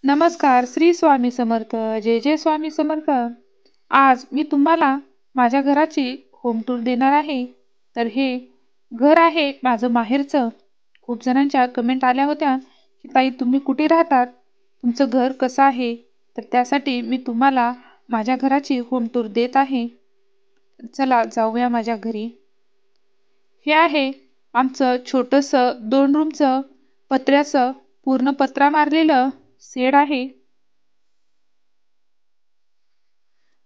नमस्कार, श्री स्वामी समर्थ. जय जय स्वामी समर्थ. आज मी तुम्हाला माझ्या घराची होम टूर देणार आहे. तर हे घर आहे माझं माहेरचं. खूप जणांच्या कमेंट आल्या होत्या की ताई तुम्ही कुठे राहतात, तुमचं घर कसं आहे. तर त्यासाठी मी तुम्हाला माझ्या घराची होम टूर देत आहे. चला जाऊया माझ्या घरी. हे आहे आमचं छोटंसं 2 रूमचं पत्र्याचं पूर्ण पत्रा मारलेलं शेड आहे.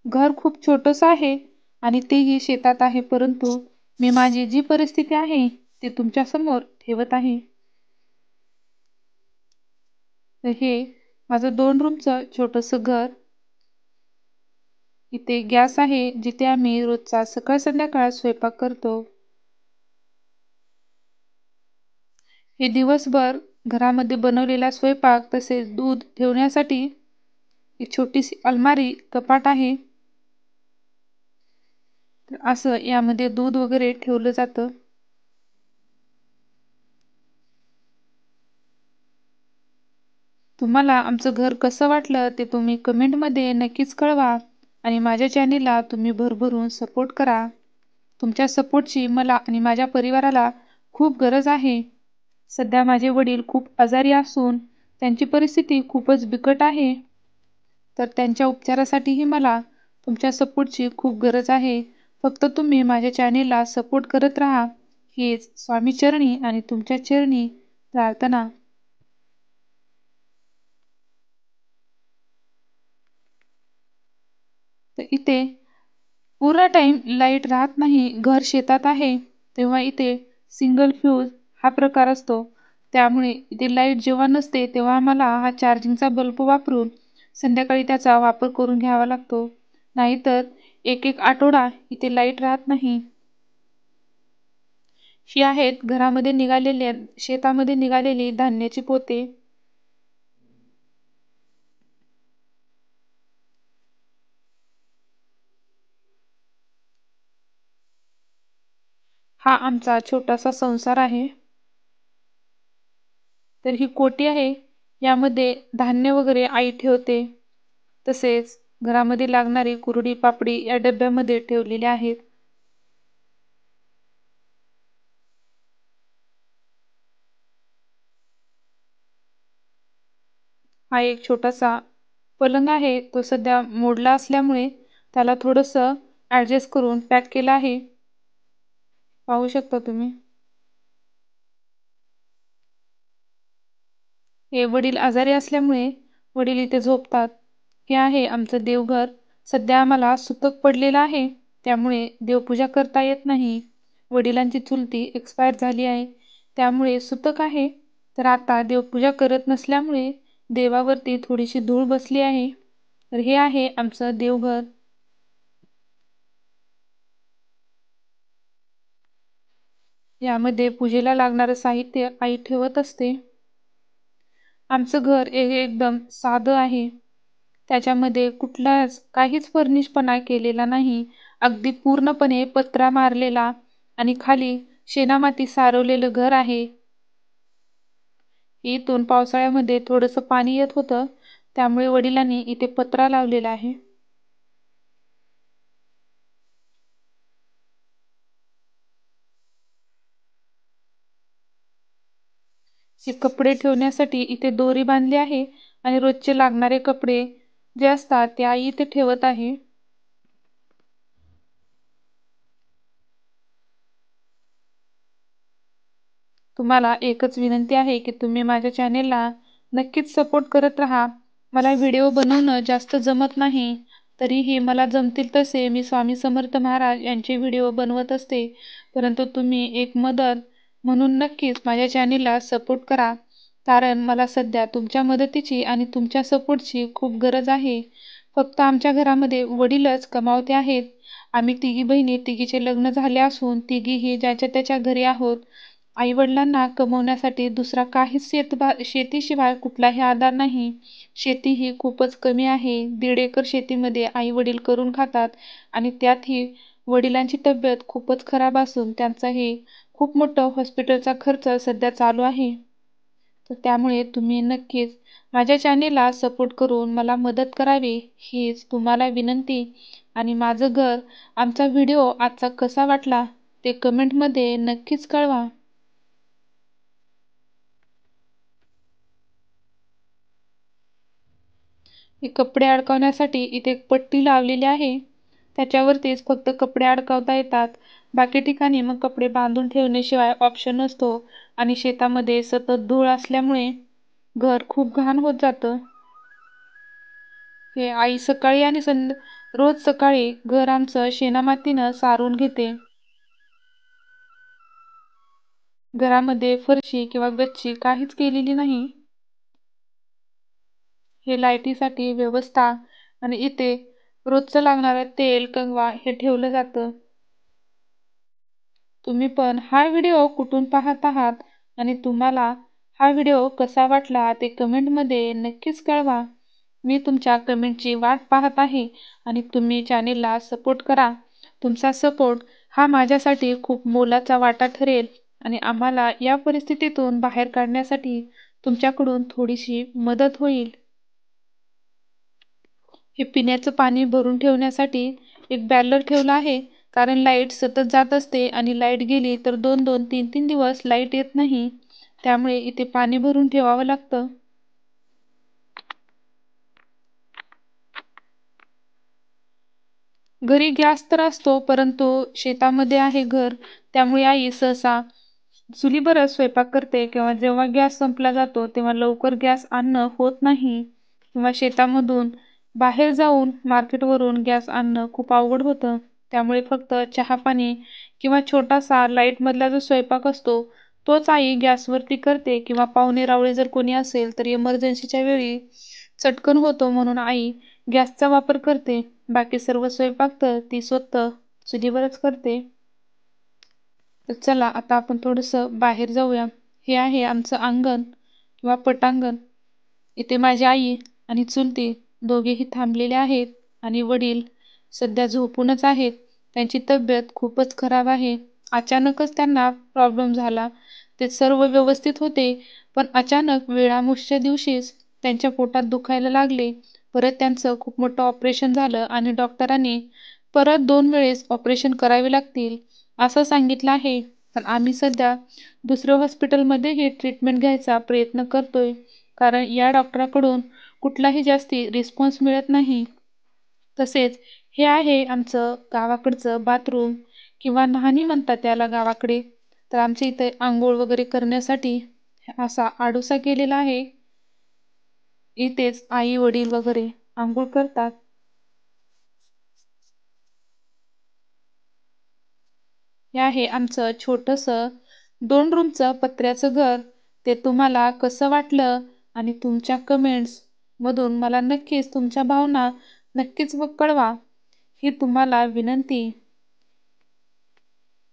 घर खूप छोटंसं आहे आणि तेही शेतात आहे, परंतु मी माझी जी परिस्थिती आहे ती तुमच्या समोर ठेवत आहे. तर हे माझं 2 रूमचं छोटंसं घर. इथे गॅस आहे जिथे आम्ही रोजचा सकाळ संध्याकाळ स्वयंपाक करतो. हे दिवसभर घरामध्ये बनवलेला स्वयंपाक तसेच दूध ठेवण्यासाठी एक छोटीशी अलमारी कपाट आहे. तर असं यामध्ये दूध वगैरे ठेवलं जातं. तुम्हाला आमचं घर कसं वाटलं ते तुम्ही कमेंटमध्ये नक्कीच कळवा आणि माझ्या चॅनेलला तुम्ही भरभरून सपोर्ट करा. तुमच्या सपोर्टची मला आणि माझ्या परिवाराला खूप गरज आहे. सध्या माझे वडील खूप आजारी असून त्यांची परिस्थिती खूपच बिकट आहे. तर त्यांच्या उपचारासाठीही मला तुमच्या सपोर्टची खूप गरज आहे. फक्त तुम्ही माझ्या चॅनेलला सपोर्ट करत राहा, हीच स्वामी चरणी आणि तुमच्या चरणी प्रार्थना. तर इथे पूर्ण टाइम लाईट राहत नाही. घर शेतात आहे तेव्हा इथे सिंगल फ्यूज हा प्रकार असतो. त्यामुळे इथे लाईट जेव्हा नसते तेव्हा आम्हाला हा चार्जिंगचा बल्ब वापरून संध्याकाळी त्याचा वापर करून घ्यावा लागतो. नाहीतर एक एक आठवडा इथे लाईट राहत नाही. ही आहेत घरामध्ये निघालेली शेतामध्ये निघालेली धान्याची पोते. हा आमचा छोटासा संसार आहे. तर ही कोटी आहे, यामध्ये धान्य वगैरे आई ठेवते. तसेच घरामध्ये लागणारी कुरडी पापडी या डब्यामध्ये ठेवलेली आहेत. हा एक छोटासा पलंग आहे, तो सध्या मोडला असल्यामुळे त्याला थोडंसं ॲडजस्ट करून पॅक केलं आहे. पाहू शकता तुम्ही. हे वडील आजारी असल्यामुळे वडील इथे झोपतात. हे आहे आमचं देवघर. सध्या आम्हाला सुतक पडलेलं आहे, त्यामुळे देवपूजा करता येत नाही. वडिलांची चुलती एक्सपायर झाली आहे, त्यामुळे सुतक आहे. तर आता देवपूजा करत नसल्यामुळे देवावरती थोडीशी धूळ बसली आहे. तर हे आहे आमचं देवघर. यामध्ये पूजेला लागणारं साहित्य आई ठेवत असते. आमचं घर एकदम साधं आहे. त्याच्यामध्ये कुठलाच काहीच फर्निशपणा केलेला नाही. अगदी पूर्णपणे पत्रा मारलेला आणि खाली शेणामाती सारवलेलं घर आहे. इथून पावसाळ्यामध्ये थोडंसं पाणी येत होतं, त्यामुळे वडिलांनी इथे पत्रा लावलेला आहे. हे कपडे ठेवण्यासाठी इथे दोरी बांधली आहे आणि रोजचे लागणारे कपडे जे असतात ते आई इथे ठेवत आहे. तुम्हाला एकच विनंती आहे की तुम्ही माझ्या चॅनेलला नक्कीच सपोर्ट करत राहा. मला व्हिडिओ बनवणं जास्त जमत नाही, तरीही मला जमतील तसे मी स्वामी समर्थ महाराज यांचे व्हिडिओ बनवत असते. परंतु तुम्ही एक मदत म्हणून नक्कीच माझ्या चॅनेलला सपोर्ट करा, कारण मला सध्या तुमच्या मदतीची आणि तुमच्या सपोर्टची खूप गरज आहे. फक्त आमच्या घरामध्ये वडीलच कमावते आहेत. आम्ही तिघी बहिणी, तिघीचे लग्न झाले असून तिघीही ज्याच्या त्याच्या घरी आहोत. आई-वडिलांना कमवण्यासाठी दुसरा काहीच शेतीशिवाय कुठलाही आधार नाही. शेती ही खूपच कमी आहे. 1.5 एकर शेतीमध्ये आई-वडील करून खातात आणि त्यातही वडिलांची तब्येत खूपच खराब असून त्यांचाही खूप मोठा हॉस्पिटलचा खर्च सध्या चालू आहे. तर त्यामुळे तुम्ही नक्कीच माझ्या चॅनेलला सपोर्ट करून मला मदत करावी हीच तुम्हाला विनंती. आणि माझं घर, आमचा व्हिडिओ आजचा कसा वाटला ते कमेंटमध्ये नक्कीच कळवा. हे कपडे अडकवण्यासाठी इथे एक पट्टी लावलेली आहे. त्याच्यावरतीच फक्त कपडे अडकवता येतात. बाकी ठिकाणी मग कपडे बांधून ठेवण्याशिवाय ऑप्शन नसतो. आणि शेतामध्ये सतत धूळ असल्यामुळे घर खूप घाण होत जातं. हे आई सकाळी आणि रोज सकाळी घर आमचं शेणामातीनं सारून घेते. घरामध्ये फरशी किंवा गच्ची काहीच केलेली नाही. हे लाईटीसाठी व्यवस्था. आणि इथे रोजचं लागणारं तेल, कंगवा हे ठेवलं जातं. तुम्ही पण हा व्हिडिओ कुठून पाहत आहात आणि तुम्हाला हा व्हिडिओ कसा वाटला ते कमेंटमध्ये नक्कीच कळवा. मी तुमच्या कमेंटची वाट पाहत आहे आणि तुम्ही चॅनेलला सपोर्ट करा. तुमचा सपोर्ट हा माझ्यासाठी खूप मोलाचा वाटा ठरेल आणि आम्हाला या परिस्थितीतून बाहेर काढण्यासाठी तुमच्याकडून थोडीशी मदत होईल. हे पिण्याचं पाणी भरून ठेवण्यासाठी एक बॅरल ठेवला आहे. कारण लाईट सतत जात असते आणि लाईट गेली तर 2-2, 3-3 दिवस लाईट येत नाही. त्यामुळे इथे पाणी भरून ठेवावं लागतं. घरी गॅस तर असतो, परंतु शेतामध्ये आहे घर. त्यामुळे आई सहसा चुलीवरच स्वयंपाक करते किंवा जेव्हा गॅस संपला जातो तेव्हा लवकर गॅस आणणं होत नाही किंवा शेतामधून बाहेर जाऊन मार्केटवरून गॅस आणणं खूप अवघड होतं. त्यामुळे फक्त चहा पाणी किंवा छोटासा लाईटमधला जो स्वयंपाक असतो तोच आई गॅसवरती करते किंवा पाहुणे रावळे जर कोणी असेल तर इमर्जन्सीच्या वेळी चटकन होतो म्हणून आई गॅसचा वापर करते. बाकी सर्व स्वयंपाक तर ती स्वतः चुलीवरच करते. तर चला आता आपण थोडंसं बाहेर जाऊया. हे आहे आमचं अंगण किंवा पटांगण. इथे माझी आई आणि चुलती दोघेही थांबलेले आहेत आणि वडील सध्या झोपूनच आहेत. त्यांची तब्येत खूपच खराब आहे. अचानकच त्यांना प्रॉब्लेम झाला. ते सर्व व्यवस्थित होते, पण अचानक वेळामुळच्या दिवशीच त्यांच्या पोटात दुखायला लागले. परत त्यांचं खूप मोठं ऑपरेशन झालं आणि डॉक्टरांनी परत 2 वेळेस ऑपरेशन करावे लागतील असं सांगितलं आहे. पण आम्ही सध्या दुसऱ्या हॉस्पिटलमध्ये हे ट्रीटमेंट घ्यायचा प्रयत्न करतोय. कारण या डॉक्टराकडून कुठलाही जास्ती रिस्पॉन्स मिळत नाही. तसेच हे आहे आमचं गावाकडचं बाथरूम किंवा न्हाणी म्हणतात त्याला गावाकडे. तर आमच्या इथे अंघोळ वगैरे करण्यासाठी असा आडोसा केलेला आहे. इथेच आई वडील वगैरे अंघोळ करतात. हे आहे आमचं छोटंसं 2 रूमचं पत्र्याचं घर. ते तुम्हाला कसं वाटलं आणि तुमच्या कमेंट्स मधून मला नक्कीच तुमच्या भावना नक्कीच कळवा. ही तुम्हाला विनंती.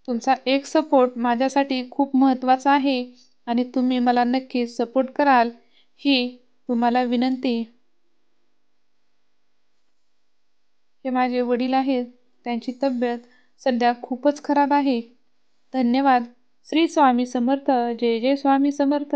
तुमचा एक सपोर्ट माझ्यासाठी खूप महत्त्वाचा आहे आणि तुम्ही मला नक्कीच सपोर्ट कराल ही तुम्हाला विनंती. हे माझे वडील आहेत. त्यांची तब्येत सध्या खूपच खराब आहे. धन्यवाद. श्री स्वामी समर्थ. जय जय स्वामी समर्थ.